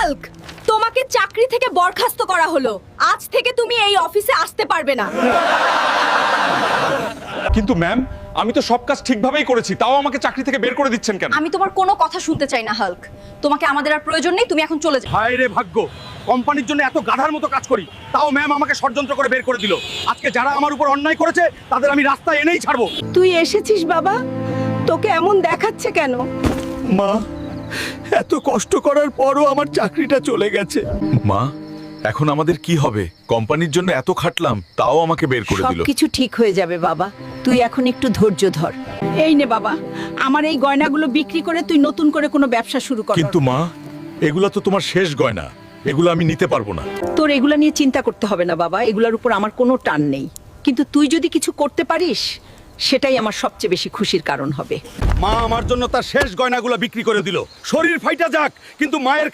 Hulk, তোমাকে চাকরি থেকে বরখাস্ত করা হলো। আজ থেকে তুমি এই অফিসে আসতে পারবে না। কিন্তু ম্যাম, আমি তো সব কাজ ঠিকভাবেই করেছি, তাও আমাকে চাকরি থেকে বের করে দিচ্ছেন কেন? আমি তোমার কোনো কথা শুনতে চাই না হাল্ক। তোমাকে আমাদের আর প্রয়োজন নেই, তুমি এখন চলে যাও। হায় রে ভাগ্য, কোম্পানির জন্য এত গাধার মতো কাজ করি, তাও ম্যাম আমাকে ষড়যন্ত্র করে বের করে দিল। আজকে যারা আমার উপর অন্যায় করেছে তাদের আমি রাস্তায় এনেই ছাড়বো। তুই এসেছিস বাবা, তোকে এমন দেখাচ্ছে কেন? মা, এত কষ্ট করার পরও আমার চাকরিটা চলে গেছে। মা, এখন আমাদের কি হবে? কোম্পানির জন্য এত খাটলাম, তাও আমাকে বের করে দিল। সবকিছু ঠিক হয়ে যাবে বাবা, তুই এখন একটু ধৈর্য ধর। এই নে বাবা, আমার এই গয়নাগুলো বিক্রি করে তুই নতুন করে কোনো ব্যবসা শুরু কর। কিন্তু মা, এগুলা তো তোমার শেষ গয়না, এগুলো আমি নিতে পারবো না। তোর এগুলা নিয়ে চিন্তা করতে হবে না বাবা, এগুলোর উপর আমার কোনো টান নেই। কিন্তু তুই যদি কিছু করতে পারিস, সেটাই আমার সবচেয়ে বেশি খুশির কারণ হবে। মা আমার জন্য তার শেষ গয়নাগুলো বিক্রি করে দিল। শরীর ফাইটা যাক, কিন্তু মায়ের